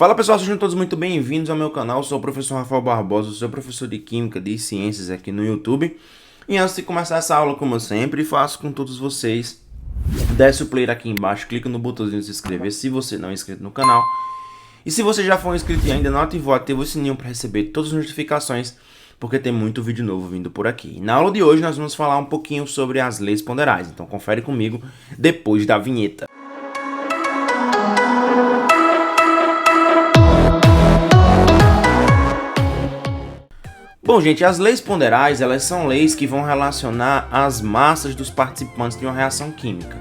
Fala pessoal, sejam todos muito bem-vindos ao meu canal. Sou o professor Rafael Barbosa, sou professor de Química de Ciências aqui no YouTube. E antes de começar essa aula, como eu sempre faço com todos vocês, desce o player aqui embaixo, clica no botãozinho de se inscrever se você não é inscrito no canal. E se você já for inscrito e ainda não ativou, ativa o sininho para receber todas as notificações, porque tem muito vídeo novo vindo por aqui. E na aula de hoje nós vamos falar um pouquinho sobre as leis ponderais, então confere comigo depois da vinheta. Bom, gente, as leis ponderais, elas são leis que vão relacionar as massas dos participantes de uma reação química.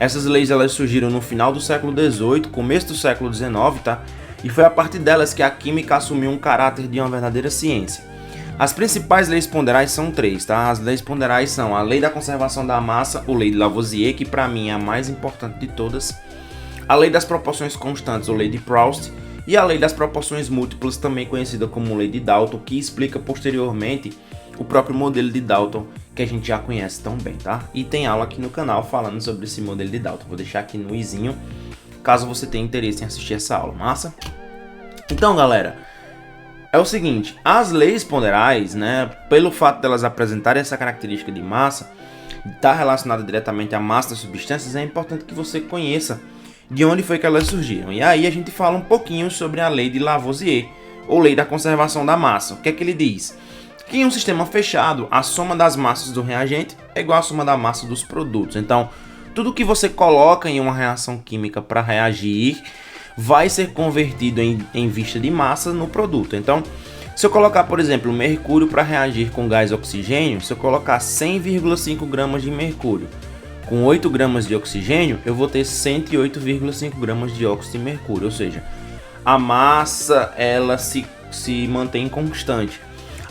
Essas leis, elas surgiram no final do século XVIII, começo do século XIX, tá? E foi a partir delas que a química assumiu um caráter de uma verdadeira ciência. As principais leis ponderais são três, tá? As leis ponderais são a lei da conservação da massa, ou lei de Lavoisier, que para mim é a mais importante de todas, a lei das proporções constantes, ou lei de Proust, e a lei das proporções múltiplas, também conhecida como lei de Dalton, que explica posteriormente o próprio modelo de Dalton, que a gente já conhece tão bem, tá? E tem aula aqui no canal falando sobre esse modelo de Dalton. Vou deixar aqui no izinho, caso você tenha interesse em assistir essa aula, massa? Então, galera, é o seguinte, as leis ponderais, né, pelo fato delas apresentarem essa característica de massa, estar relacionada diretamente à massa das substâncias, é importante que você conheça de onde foi que elas surgiram. E aí a gente fala um pouquinho sobre a lei de Lavoisier, ou lei da conservação da massa. O que é que ele diz? Que em um sistema fechado, a soma das massas do reagente é igual à soma da massa dos produtos. Então, tudo que você coloca em uma reação química para reagir vai ser convertido em vista de massa no produto. Então, se eu colocar, por exemplo, mercúrio para reagir com gás oxigênio, se eu colocar 100,5 gramas de mercúrio com 8 gramas de oxigênio, eu vou ter 108,5 gramas de óxido de mercúrio, ou seja, a massa ela se mantém constante.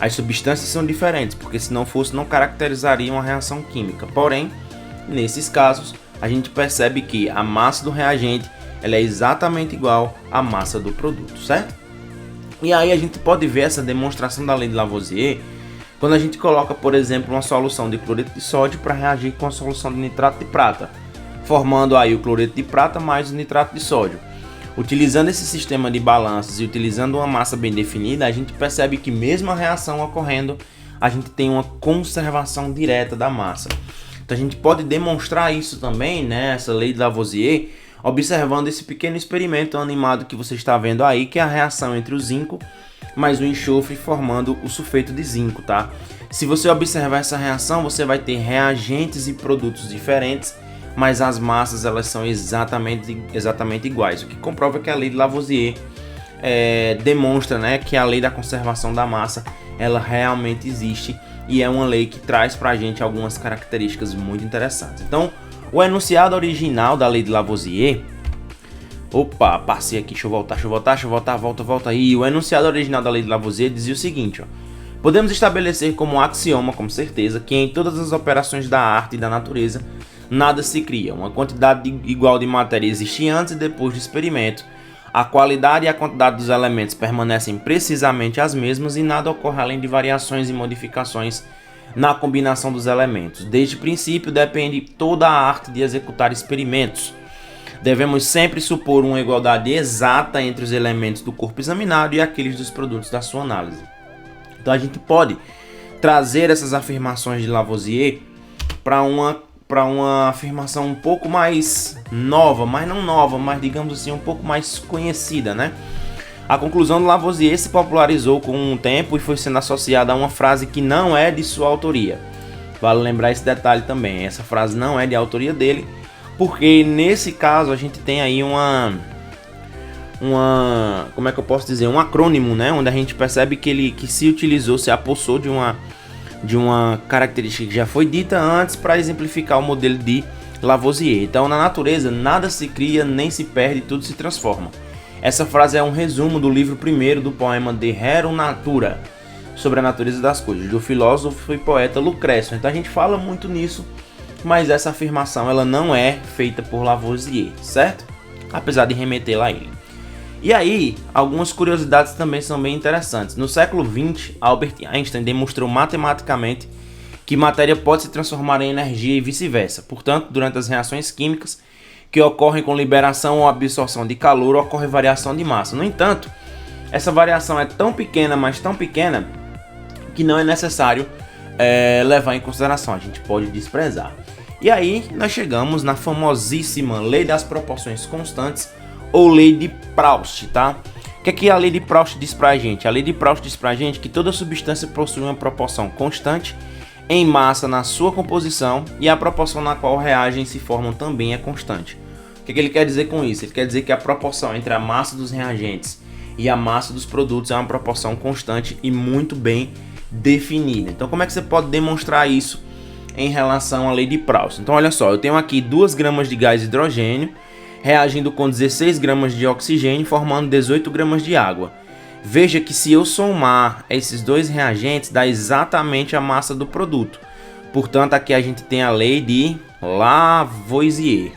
As substâncias são diferentes, porque se não fosse, não caracterizaria uma reação química. Porém, nesses casos, a gente percebe que a massa do reagente ela é exatamente igual à massa do produto, certo? E aí a gente pode ver essa demonstração da lei de Lavoisier quando a gente coloca, por exemplo, uma solução de cloreto de sódio para reagir com a solução de nitrato de prata, formando aí o cloreto de prata mais o nitrato de sódio. Utilizando esse sistema de balanças e utilizando uma massa bem definida, a gente percebe que mesmo a reação ocorrendo, a gente tem uma conservação direta da massa. Então a gente pode demonstrar isso também, né, essa lei de Lavoisier, observando esse pequeno experimento animado que você está vendo aí, que é a reação entre o zinco mais o enxofre formando o sulfeto de zinco, tá? Se você observar essa reação, você vai ter reagentes e produtos diferentes, mas as massas elas são exatamente iguais, o que comprova que a lei de Lavoisier demonstra, né, que a lei da conservação da massa ela realmente existe e é uma lei que traz pra gente algumas características muito interessantes. Então, o enunciado original da lei de Lavoisier, opa, passei aqui, deixa eu voltar, volta aí. O enunciado original da lei de Lavoisier dizia o seguinte, ó: podemos estabelecer como um axioma, com certeza, que em todas as operações da arte e da natureza, nada se cria. Uma quantidade igual de matéria existe antes e depois do experimento. A qualidade e a quantidade dos elementos permanecem precisamente as mesmas e nada ocorre além de variações e modificações na combinação dos elementos. Desde o princípio depende toda a arte de executar experimentos. Devemos sempre supor uma igualdade exata entre os elementos do corpo examinado e aqueles dos produtos da sua análise. Então a gente pode trazer essas afirmações de Lavoisier para uma afirmação um pouco mais nova, mas não nova, mas digamos assim um pouco mais conhecida, né? A conclusão de Lavoisier se popularizou com o tempo e foi sendo associada a uma frase que não é de sua autoria. Vale lembrar esse detalhe também, essa frase não é de autoria dele, porque nesse caso a gente tem aí como é que eu posso dizer, um acrônimo, né, onde a gente percebe que se utilizou, se apossou de uma característica que já foi dita antes para exemplificar o modelo de Lavoisier. Então, na natureza nada se cria nem se perde, tudo se transforma. Essa frase é um resumo do livro primeiro do poema De Rerum Natura, sobre a natureza das coisas, do filósofo e poeta Lucrécio. Então a gente fala muito nisso, mas essa afirmação ela não é feita por Lavoisier, certo? Apesar de remetê-la a ele. E aí, algumas curiosidades também são bem interessantes. No século XX, Albert Einstein demonstrou matematicamente que matéria pode se transformar em energia e vice-versa. Portanto, durante as reações químicas, que ocorrem com liberação ou absorção de calor, ocorre variação de massa. No entanto, essa variação é tão pequena, mas tão pequena, que não é necessário levar em consideração, a gente pode desprezar. E aí nós chegamos na famosíssima Lei das Proporções Constantes, ou Lei de Proust, tá? O que a Lei de Proust diz pra gente? A Lei de Proust diz pra gente que toda substância possui uma proporção constante em massa na sua composição e a proporção na qual reagem e se formam também é constante. O que ele quer dizer com isso? Ele quer dizer que a proporção entre a massa dos reagentes e a massa dos produtos é uma proporção constante e muito bem definida. Então como é que você pode demonstrar isso em relação à Lei de Proust? Então olha só, eu tenho aqui 2 gramas de gás hidrogênio reagindo com 16 gramas de oxigênio, formando 18 gramas de água. Veja que se eu somar esses 2 reagentes, dá exatamente a massa do produto. Portanto, aqui a gente tem a lei de Lavoisier.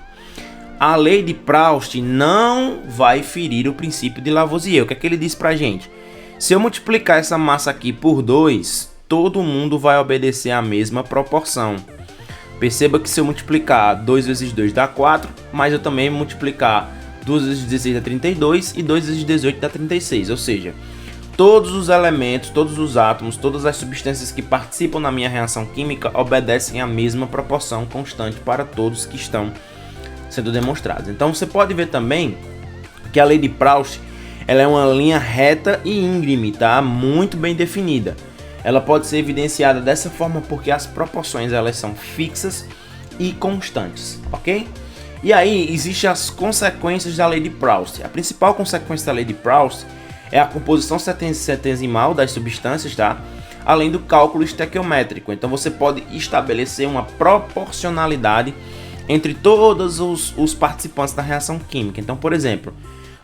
A lei de Proust não vai ferir o princípio de Lavoisier. O que é que ele diz pra gente? Se eu multiplicar essa massa aqui por 2, todo mundo vai obedecer a mesma proporção. Perceba que se eu multiplicar 2 vezes 2 dá 4, mas eu também multiplicar 2 vezes 16 dá 32 e 2 vezes 18 dá 36. Ou seja, todos os elementos, todos os átomos, todas as substâncias que participam na minha reação química obedecem à mesma proporção constante para todos que estão sendo demonstrados. Então você pode ver também que a lei de Proust ela é uma linha reta e íngreme, tá? Muito bem definida. Ela pode ser evidenciada dessa forma porque as proporções elas são fixas e constantes, ok? E aí existem as consequências da lei de Proust. A principal consequência da lei de Proust é a composição centesimal das substâncias, tá? Além do cálculo estequiométrico. Então você pode estabelecer uma proporcionalidade entre todos os participantes da reação química. Então, por exemplo,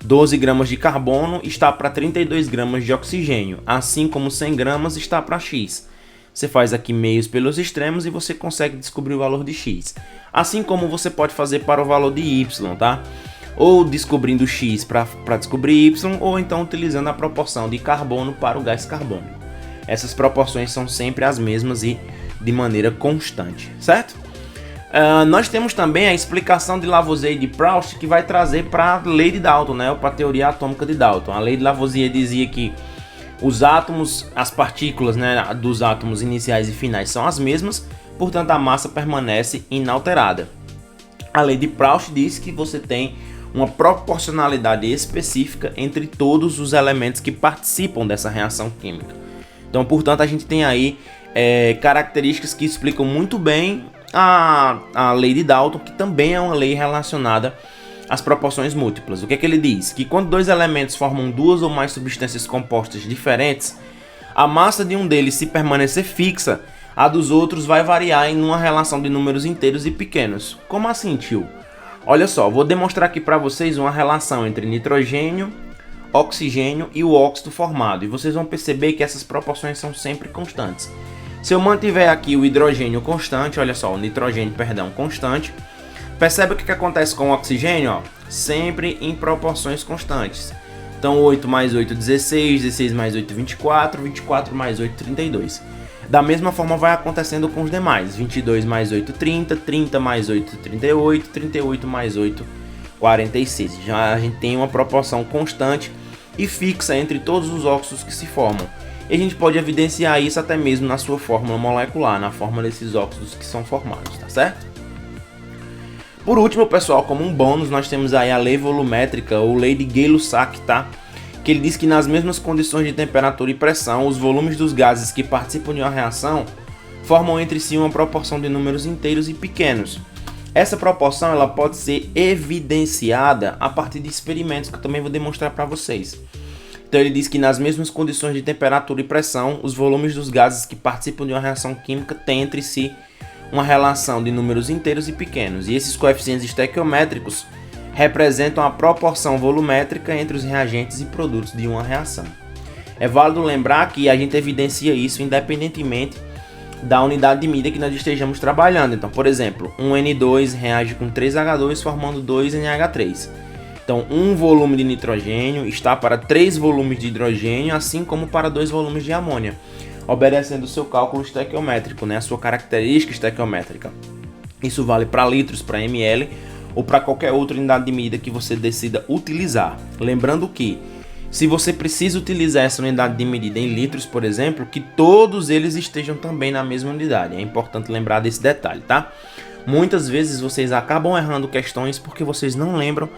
12 gramas de carbono está para 32 gramas de oxigênio, assim como 100 gramas está para X. Você faz aqui meios pelos extremos e você consegue descobrir o valor de X. Assim como você pode fazer para o valor de Y, tá? Ou descobrindo X para descobrir Y, ou então utilizando a proporção de carbono para o gás carbônico. Essas proporções são sempre as mesmas e de maneira constante, certo? Nós temos também a explicação de Lavoisier e de Proust que vai trazer para a lei de Dalton, né, ou para a teoria atômica de Dalton. A lei de Lavoisier dizia que os átomos, as partículas, né, dos átomos iniciais e finais são as mesmas, portanto a massa permanece inalterada. A lei de Proust diz que você tem uma proporcionalidade específica entre todos os elementos que participam dessa reação química. Então, portanto, a gente tem aí características que explicam muito bem a lei de Dalton, que também é uma lei relacionada às proporções múltiplas. O que é que ele diz? Que quando 2 elementos formam 2 ou mais substâncias compostas diferentes, a massa de um deles, se permanecer fixa, a dos outros vai variar em uma relação de números inteiros e pequenos. Como assim, tio? Olha só, vou demonstrar aqui para vocês uma relação entre nitrogênio, oxigênio e o óxido formado, e vocês vão perceber que essas proporções são sempre constantes. Se eu mantiver aqui o hidrogênio constante, olha só, o nitrogênio, perdão, constante, percebe o que acontece com o oxigênio? Ó, sempre em proporções constantes. Então 8 mais 8, 16, 16 mais 8, 24, 24 mais 8, 32. Da mesma forma vai acontecendo com os demais, 22 mais 8, 30, 30 mais 8, 38, 38 mais 8, 46. Já a gente tem uma proporção constante e fixa entre todos os óxidos que se formam. E a gente pode evidenciar isso até mesmo na sua fórmula molecular, na forma desses óxidos que são formados, tá certo? Por último, pessoal, como um bônus, nós temos aí a lei volumétrica, ou lei de Gay-Lussac, tá? Que ele diz que nas mesmas condições de temperatura e pressão, os volumes dos gases que participam de uma reação formam entre si uma proporção de números inteiros e pequenos. Essa proporção ela pode ser evidenciada a partir de experimentos que eu também vou demonstrar para vocês. Então ele diz que nas mesmas condições de temperatura e pressão, os volumes dos gases que participam de uma reação química têm entre si uma relação de números inteiros e pequenos. E esses coeficientes estequiométricos representam a proporção volumétrica entre os reagentes e produtos de uma reação. É válido lembrar que a gente evidencia isso independentemente da unidade de medida que nós estejamos trabalhando. Então, por exemplo, um N2 reage com 3H2 formando 2NH3. Então, um volume de nitrogênio está para 3 volumes de hidrogênio, assim como para 2 volumes de amônia, obedecendo o seu cálculo estequiométrico, né, a sua característica estequiométrica. Isso vale para litros, para ml ou para qualquer outra unidade de medida que você decida utilizar. Lembrando que, se você precisa utilizar essa unidade de medida em litros, por exemplo, que todos eles estejam também na mesma unidade. É importante lembrar desse detalhe, tá? Muitas vezes vocês acabam errando questões porque vocês não lembram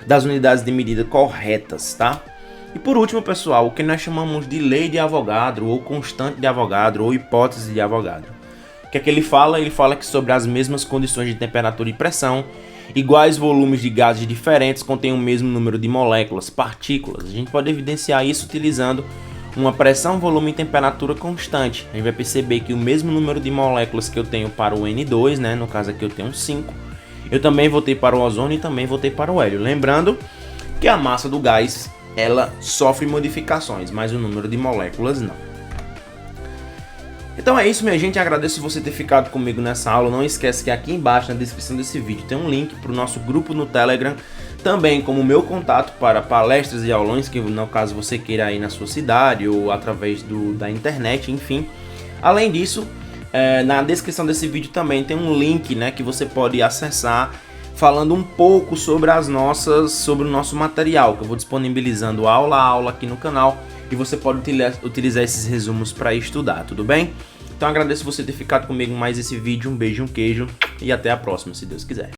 das unidades de medida corretas, tá? E por último, pessoal, o que nós chamamos de lei de Avogadro, ou constante de Avogadro, ou hipótese de Avogadro. O que é que ele fala? Ele fala que sobre as mesmas condições de temperatura e pressão, iguais volumes de gases diferentes contêm o mesmo número de moléculas, partículas. A gente pode evidenciar isso utilizando uma pressão, volume e temperatura constante. A gente vai perceber que o mesmo número de moléculas que eu tenho para o N2, né, no caso aqui eu tenho 5, eu também vou ter para o ozônio e também vou ter para o hélio. Lembrando que a massa do gás, ela sofre modificações, mas o número de moléculas não. Então é isso, minha gente, agradeço você ter ficado comigo nessa aula. Não esquece que aqui embaixo na descrição desse vídeo tem um link para o nosso grupo no Telegram, também como meu contato para palestras e aulões, que no caso você queira ir na sua cidade ou através da internet, enfim. Além disso, na descrição desse vídeo também tem um link, né, que você pode acessar falando um pouco sobre sobre o nosso material, que eu vou disponibilizando aula a aula aqui no canal, e você pode utilizar esses resumos para estudar, tudo bem? Então agradeço você ter ficado comigo em mais esse vídeo, um beijo, um queijo e até a próxima, se Deus quiser.